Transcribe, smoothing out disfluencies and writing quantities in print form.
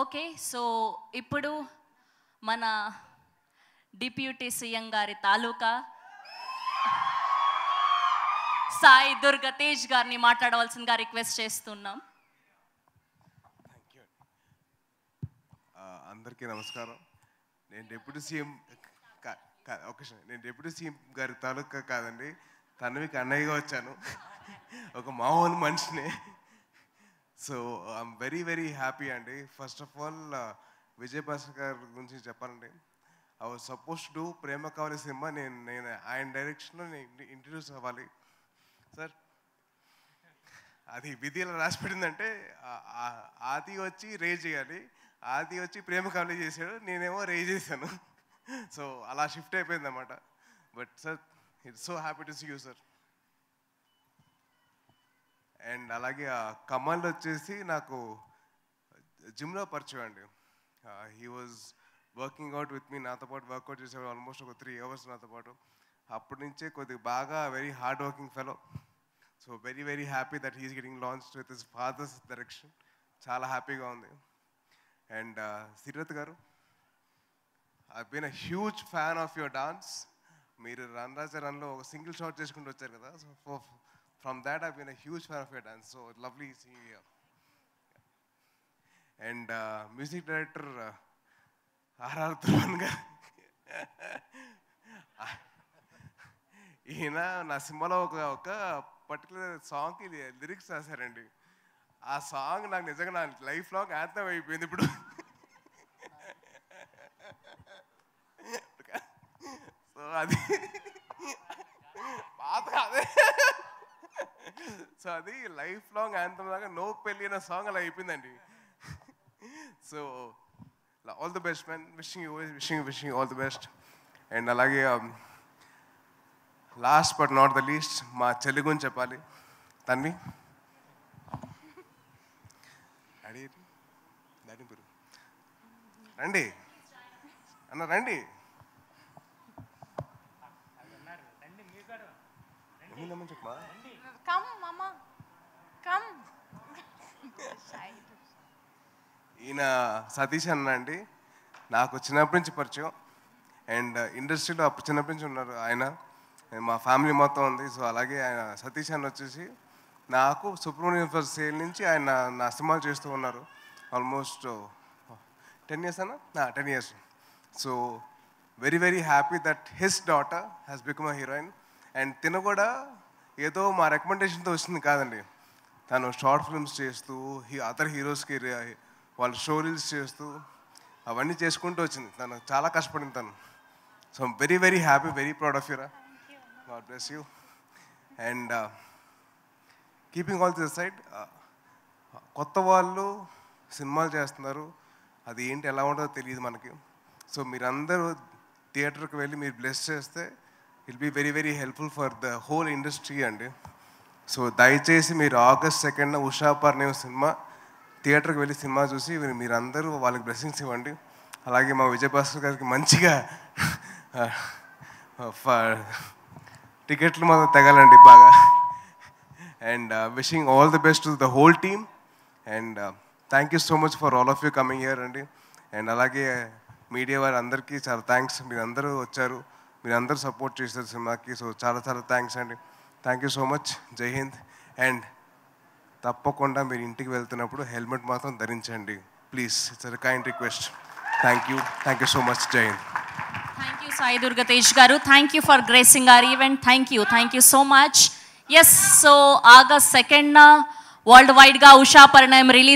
Okay, so ఇప్పుడు మన deputy CM గారి తాలూకా సాయి దుర్గ తేజ్ గారిని మాట్లాడవలసిందిగా రిక్వెస్ట్ చేస్తున్నాం. అందరికీ నమస్కారం. నేను డిప్యూటీ సీఎం నేను డిప్యూటీ సీఎం గారి తాలూకా కాదండి, తనవికి అన్నయ్యగా వచ్చాను. ఒక మామూలు మనిషిని. So I'm very very happy అండి. First of all Vijay Bhaskar గారి గురించి చెప్పాలండి. I was suppose to do Prema Kaavali cinema. నేను ఆయన డైరెక్షన్లో నేను ఇంట్రడ్యూస్ అవ్వాలి సార్. అది విధిలో రాసి పెట్టిందంటే ఆది వచ్చి రేజ్ చేయాలి, ఆది వచ్చి ప్రేమ కావాలి చేశాడు, నేనేమో రేజ్ చేశాను. సో అలా షిఫ్ట్ అయిపోయింది అన్నమాట. But sir, it's so happy to see you sir. And అలాగే కమల్ వచ్చేసి నాకు జిమ్లో పరిచయం అండి. He was working out with me, నాతో పాటు వర్కౌట్ చేసేవాడు ఆల్మోస్ట్ ఒక 3 hours నాతో పాటు. అప్పటి నుంచే కొద్దిగా బాగా very hard working fellow. So very very happy that he's getting launched with his father's direction. చాలా హ్యాపీగా ఉంది. And Seerat garu, I been a huge fan of your dance. మీరు రన్ రాజా రన్లో ఒక సింగిల్ షాట్ చేసుకుంటూ వచ్చారు కదా. So from that I've been a huge fan of your dance. So lovely seeing you here. And music director R.R. Dhruvan garu, ఈయన నా సినిమాలో ఒక పర్టికులర్ సాంగ్కి లిరిక్స్ రాశారండి. ఆ సాంగ్ నాకు నిజంగా నా లైఫ్ లాంగ్ యాంథమ్ అయిపోయింది ఇప్పుడు. సో అది పాత అదే. సో అది లైఫ్ లాంగ్ యాంథమ్ లాగా నో పెళ్ళి అనే సాంగ్ అలా అయిపోయిందండి. So all the best man, wishing all the best. And అలాగే last but not the least మా చెల్లి గురించి చెప్పాలి. తన్వి రండి అన్న, రండి. ఈయన సతీష్ అన్న అండి, నాకు చిన్నప్పటి నుంచి పరిచయం. అండ్ ఇండస్ట్రీలో అప్పుడు చిన్నప్పటి నుంచి ఉన్నారు ఆయన. మా ఫ్యామిలీ మొత్తం ఉంది. సో అలాగే ఆయన సతీష్ అన్న వచ్చేసి నాకు సుబ్రహ్మణ్యం ఫర్ సేల్ నుంచి ఆయన నా సినిమాలు చేస్తూ ఉన్నారు. ఆల్మోస్ట్ 10 years అన్న, 10 years. So very very happy that his daughter has become a heroine. And తిన కూడా ఏదో మా రికమెండేషన్తో వచ్చింది కాదండి. తను షార్ట్ ఫిల్మ్స్ చేస్తూ అదర్ హీరోస్కి వాళ్ళ షో రీల్స్ చేస్తూ అవన్నీ చేసుకుంటూ వచ్చింది. తను చాలా కష్టపడింది తను. So very very happy, very proud of యూరా. God bless you. And keeping all this side, కొత్త వాళ్ళు సినిమాలు చేస్తున్నారు, అది ఏంటి ఎలా ఉంటుందో తెలియదు మనకి. సో మీరందరూ థియేటర్కి వెళ్ళి మీరు బ్లెస్ చేస్తే it be very very helpful for the whole industry అండి. సో దయచేసి మీరు August 2nd Usha Parinayam cinema థియేటర్కి వెళ్ళి సినిమా చూసి మీరందరూ వాళ్ళకి బ్లెస్సింగ్స్ ఇవ్వండి. అలాగే మా విజయ్ భాస్కర్ గారికి మంచిగా టికెట్లు మాత్రం తెగాలండి బాగా. And wishing all the best to the whole team. And thank you so much for all of you coming here అండి. అండ్ అలాగే మీడియా వారి అందరికీ చాలా థ్యాంక్స్. మీరందరూ వచ్చారు, మీరందరూ సపోర్ట్ చేశారు సినిమాకి. సో చాలా చాలా థ్యాంక్స్ అండి. Thank you so much. జై హింద్. అండ్ తప్పకుండా మీరు ఇంటికి వెళ్తున్నప్పుడు హెల్మెట్ మాత్రం ధరించండి please. It's a kind request. Thank you so much. జై హింద్. Thank you Sai Durga Tej garu. Thank you for gracing our event. Thank you so much. Yes, so August 2nd world వైడ్గా ఉషా పరిణయం రిలీజ్